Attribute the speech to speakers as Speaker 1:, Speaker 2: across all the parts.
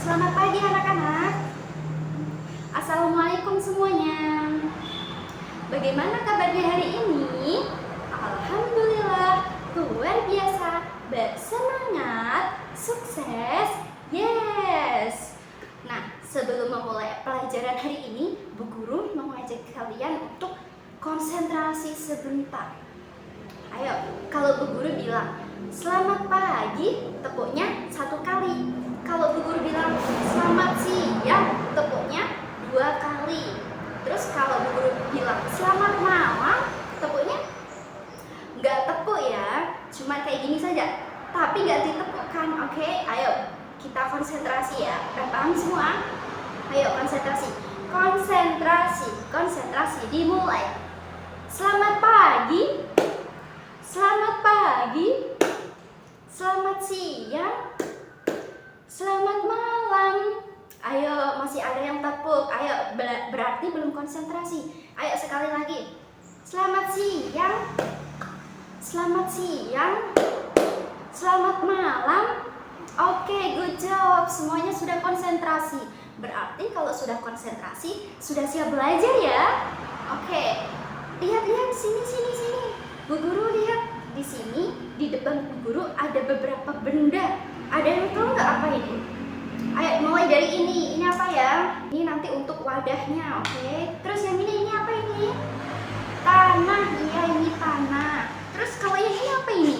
Speaker 1: Selamat pagi anak-anak. Assalamualaikum semuanya. Bagaimana kabarnya hari ini? Alhamdulillah, luar biasa, bersemangat, sukses, yes. Nah, sebelum memulai pelajaran hari ini, Bu Guru mau ngajak kalian untuk konsentrasi sebentar. Ayo, kalau Bu Guru bilang selamat pagi, tepuknya 1 kali. Kalau Bu Guru bilang selamat siang, tepuknya 2 kali. Terus kalau Bu Guru bilang selamat malam, tepuknya nggak tepuk ya, cuma kayak gini saja, tapi nggak ditepukkan. Oke, ayo kita konsentrasi ya. Paham semua? Ayo konsentrasi, konsentrasi dimulai. Selamat pagi, selamat pagi, selamat siang, selamat malam. Ayo, masih ada yang tepuk. Ayo, berarti belum konsentrasi. Ayo sekali lagi. Selamat siang, selamat siang, selamat malam. Oke, good job. Semuanya sudah konsentrasi. Berarti kalau sudah konsentrasi, sudah siap belajar ya. Oke, lihat sini. Bu Guru lihat di sini, di depan Bu Guru ada beberapa benda. Ada yang tahu nggak apa ini? Ayo mulai dari ini apa ya? Ini nanti untuk wadahnya, oke? Terus yang ini apa ini? Tanah, iya ini tanah. Terus kalau yang ini apa ini?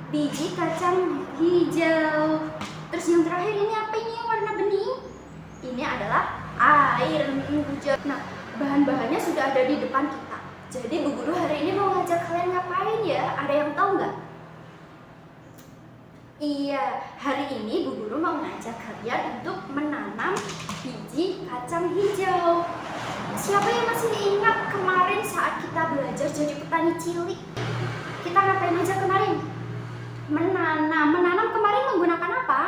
Speaker 1: Biji kacang hijau. Terus yang terakhir ini apa ini yang warna bening? Ini adalah air hujan. Nah, bahan-bahannya sudah ada di depan kita. Jadi Bu Guru hari ini mau ngajak kalian ngapain ya? Ada yang tahu nggak? Iya, hari ini Bu Guru mau ngajak kalian untuk menanam biji kacang hijau. Siapa yang masih ingat kemarin saat kita belajar jadi petani cilik? Kita ngapain aja kemarin? Menanam kemarin menggunakan apa?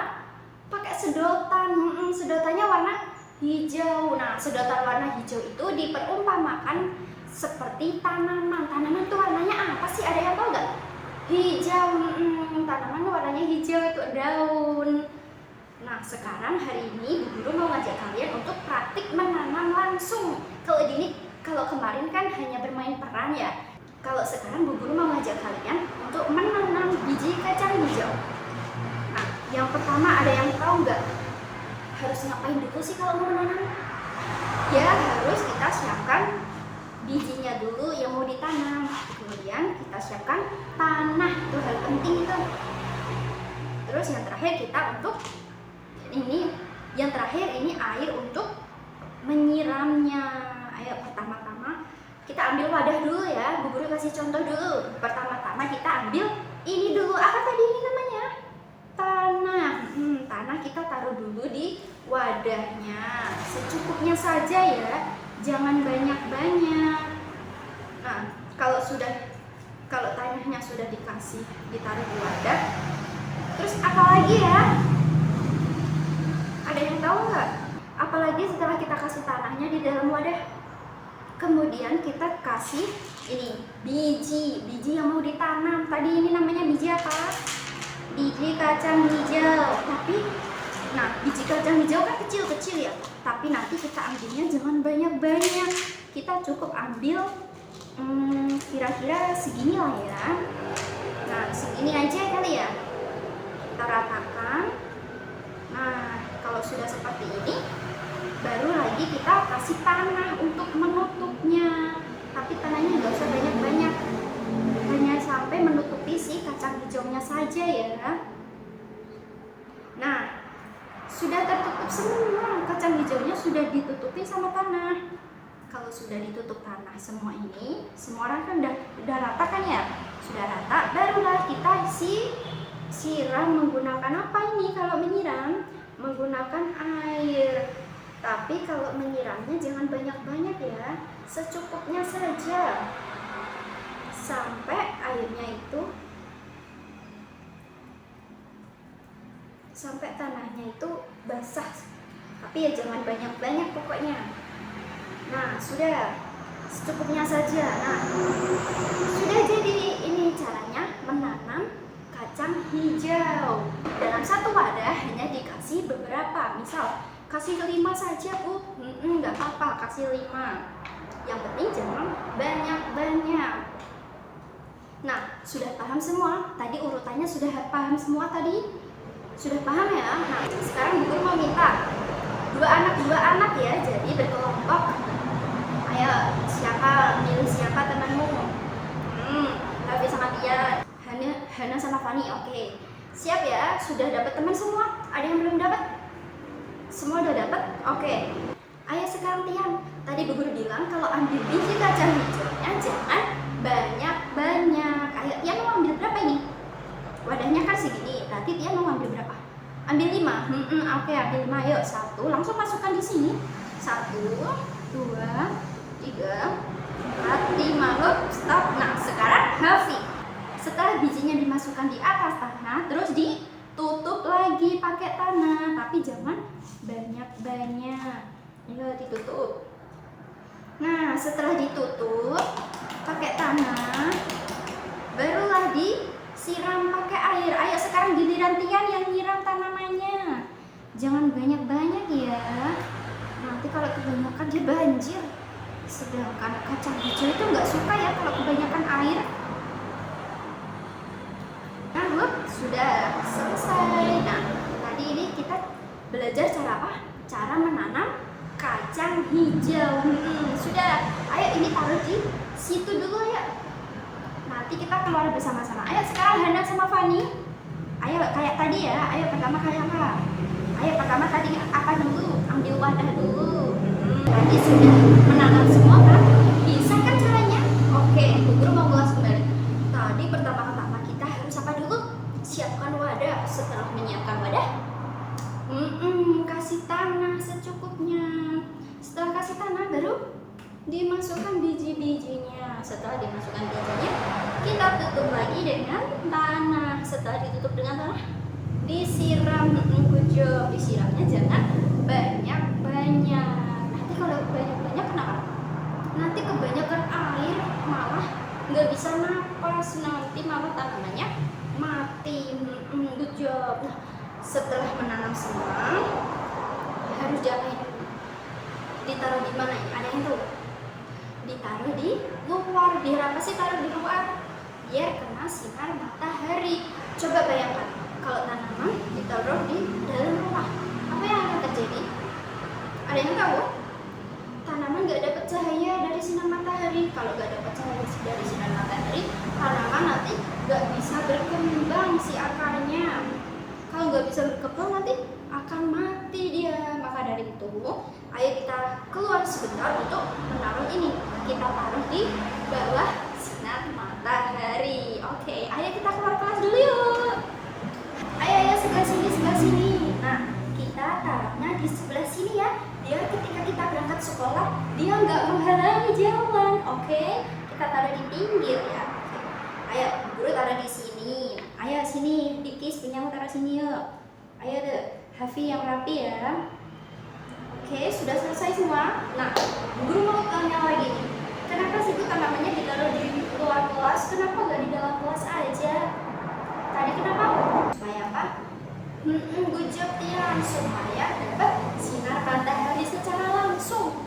Speaker 1: Pakai sedotan. Sedotannya warna hijau. Nah, sedotan warna hijau itu diperumpamakan seperti tanaman. Tanaman itu warnanya apa sih? Ada yang tahu nggak? Hijau. Tanaman warnanya hijau itu daun. Nah, sekarang hari ini Bu Guru mau ngajak kalian untuk praktik menanam langsung. Kalau kemarin kan hanya bermain peran ya. Kalau sekarang Bu Guru mau ngajak kalian untuk menanam biji kacang hijau. Nah, yang pertama ada yang tahu nggak? Harus ngapain dulu sih kalau mau menanam? Ya, harus kita siapkan bijinya dulu yang mau ditanam. Kemudian kita siapkan tanah, itu hal penting itu. Terus yang terakhir kita untuk ini air untuk menyiramnya. Ayo pertama-tama kita ambil wadah dulu ya. Bu Guru kasih contoh dulu. Pertama-tama kita ambil ini dulu. Apa tadi ini namanya? Tanah. Tanah kita taruh dulu di wadahnya. Secukupnya saja ya. Jangan banyak-banyak. Nah, kalau tanahnya sudah ditaruh di wadah, terus apa lagi ya? Ada yang tahu nggak? Apalagi setelah kita kasih tanahnya di dalam wadah, kemudian kita kasih ini biji yang mau ditanam. Tadi ini namanya biji apa? Biji kacang hijau. Biji kacang hijau kan kecil-kecil ya. Tapi nanti kita ambilnya jangan banyak-banyak. Kita cukup ambil kira-kira segini lah ya. Nah, segini aja kali ya. Kita ratakan. Nah, kalau sudah seperti ini, baru lagi kita kasih tanah untuk menutupnya. Tapi tanahnya nggak usah banyak-banyak. Hanya sampai menutupi si kacang hijaunya saja ya. Nah, sudah tertutup semua, kacang hijaunya sudah ditutupi sama tanah. Kalau sudah ditutup tanah semua ini, semua orang kan udah rata kan ya? Sudah rata, barulah kita siram menggunakan apa ini? Kalau menyiram menggunakan air. Tapi kalau menyiramnya jangan banyak-banyak ya, secukupnya saja. Sampai tanahnya itu basah. Tapi ya jangan banyak-banyak pokoknya. Nah, sudah secukupnya saja. Nah, sudah jadi ini caranya menanam kacang hijau. Dalam satu wadah hanya dikasih kasih beberapa. Misal kasih 5 saja Bu, nggak apa-apa, kasih 5. Yang penting jangan banyak-banyak. Nah, sudah paham semua? Tadi urutannya sudah paham semua tadi? Sudah paham ya? Nah, sekarang Bu Guru mau minta dua anak ya, jadi berkelompok. Ayo, milih siapa temanmu? Hafiz sama dia, Hana sama Fani. Oke, siap ya? Sudah dapat teman semua? Ada yang belum dapat? Semua udah dapat? Oke. Ayo sekarang Tian. Tadi Bu Guru bilang kalau ambil biji kacang hijaunya jangan banyak-banyak. Ayo, Tian mau ambil berapa ini? Wadahnya kan segini. Berarti Tian mau ambil berapa? Ambil 5. Oke, ambil 5. Yuk, 1 langsung masukkan di sini. 1, 2, 3, 4, 5. Hup, stop. Nah, sekarang Hafi. Setelah bijinya dimasukkan di atas tanah, terus ditutup lagi pakai tanah, tapi jangan banyak-banyak. Ayo ditutup. Nah, setelah ditutup pakai tanah, barulah disiram pakai air. Ayo sekarang giliran Tian yang nyiram tanamannya. Jangan banyak-banyak ya. Nanti kalau kebanyakan dia banjir. Sedangkan kacang hijau itu nggak suka ya kalau kebanyakan air. Nah, sudah selesai. Nah, tadi ini kita belajar cara apa? Cara menanam kacang hijau. Sudah. Ayo ini taruh di situ dulu ya. Nanti kita keluar bersama-sama. Ayo sekarang Hana sama Fani. Ayo kayak tadi ya. Ayo pertama kayak apa? Ayo pertama tadi apa dulu? Ambil wadah dulu. Tadi sudah menanam semua kan? Bisa kan caranya? Oke, Bu Guru mau ulas kembali. Tadi pertama-tama kita harus apa dulu? Siapkan wadah. Setelah menyiapkan wadah, kasih tanah secukupnya. Setelah kasih tanah baru dimasukkan biji-bijinya. Setelah dimasukkan bijinya, kita tutup lagi dengan tanah. Setelah ditutup dengan tanah, disiram. Disiramnya jangan banyak-banyak. Nanti kalau banyak-banyak kenapa? Nanti kebanyakan air malah nggak bisa napas. Nanti malah tanamannya mati. Good job. Nah, setelah menanam semua, harus diapain? Ditaruh di mana? Ada yang tahu? Ditaruh di luar. Biar apa sih taruh di luar? Biar kena sinar matahari. Coba bayangkan, kalau tanaman ditaruh di dalam rumah, apa yang akan terjadi? Ada yang tahu? Tanaman nggak dapat cahaya dari sinar matahari. Kalau nggak dapat cahaya dari sinar matahari, tanaman nanti nggak bisa berkembang si akarnya. Kalau nggak bisa berkembang nanti akan mati dia. Maka dari itu, ayo kita keluar sebentar untuk menaruh ini. Kita taruh di bawah sinar matahari. Oke, ayo kita keluar kelas dulu yuk. Ayo sebelah sini. Nah, kita taruhnya di sebelah sini ya. Biar ketika kita berangkat sekolah, dia nggak menghalangi jalan. Oke, kita taruh di pinggir ya. Ayo, Guru taruh di sini. Ayo sini, Dikis punya taruh sini yuk. Ayo deh, Hafi yang rapi ya. Oke, sudah selesai semua. Nah, Guru mau tanya lagi nih. Kenapa sih itu tanamannya ditaruh di luar kelas? Kenapa nggak di dalam kelas aja? Tadi kenapa? Supaya apa? Good job Tian. Supaya dapat sinar matahari secara langsung.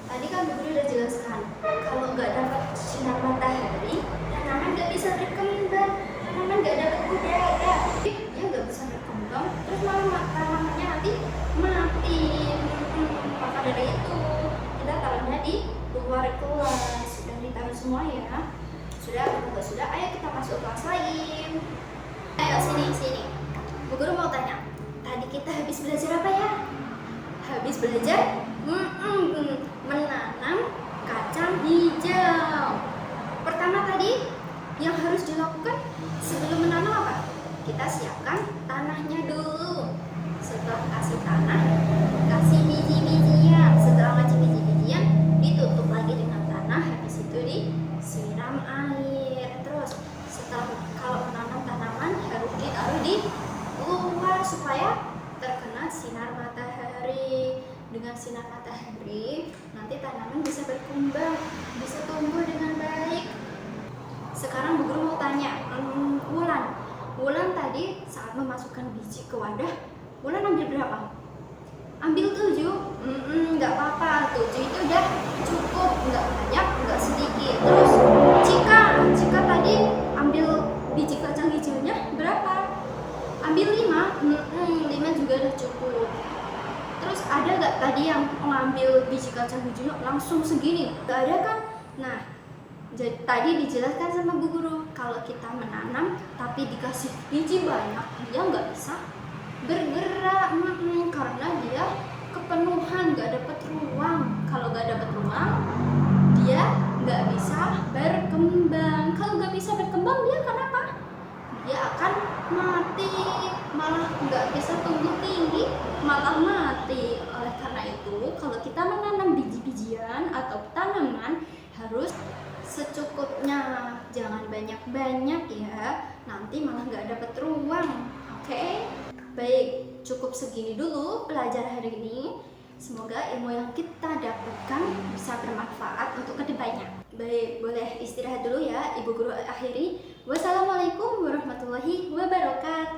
Speaker 1: Tadi kan Guru udah jelaskan, kalau nggak dapat sinar matahari, tanaman nggak bisa berkembang. Tanaman nggak dapat udara, dia nggak bisa berkembang. Terus malah tanamannya nanti mati. Maka dari itu kita taruhnya di luar kelas. Sudah ditaruh semua ya? Sudah, kalau sudah, ayo kita masuk kelas lagi. Ayo sini. Bu Guru mau tanya, tadi kita habis belajar apa ya? Habis belajar menanam kacang hijau. Pertama tadi yang harus dilakukan sebelum menanam apa? Kita siapkan tanahnya dulu. Setelah kasih tanah, kasih biji-bijian. Setelah kasih biji-bijian, ditutup lagi dengan tanah. Habis itu disiram air. Terus setelah kalau menanam tanaman harus ditaruh di luar supaya terkena sinar matahari. Dengan sinar matahari nanti tanaman bisa berkembang, bisa tumbuh dengan baik. Sekarang Bu Guru mau tanya, Wulan tadi saat memasukkan biji ke wadah Bulan ambil berapa? Ambil 7. Nggak apa-apa, 7 itu udah cukup, nggak banyak, nggak sedikit. Terus jika tadi ambil biji kacang hijaunya berapa? Ambil 5. 5 juga udah cukup. Terus ada nggak tadi yang ngambil biji kacang hijaunya langsung segini? Nggak ada kan? Nah, jadi tadi dijelaskan sama Bu Guru, kalau kita menanam tapi dikasih biji banyak, dia nggak bisa bergerak, karena dia kepenuhan, nggak dapat ruang. Kalau nggak dapat ruang, dia nggak bisa berkembang. Kalau nggak bisa berkembang, dia akan apa? Dia akan mati, malah nggak bisa tumbuh tinggi, malah mati. Oleh karena itu, kalau kita menanam biji-bijian atau tanaman harus secukupnya, jangan banyak-banyak ya, nanti malah nggak dapat ruang. Oke? Baik, cukup segini dulu pelajaran hari ini. Semoga ilmu yang kita dapatkan bisa bermanfaat untuk kedepannya. Baik, boleh istirahat dulu ya Ibu Guru akhiri. Wassalamualaikum warahmatullahi wabarakatuh.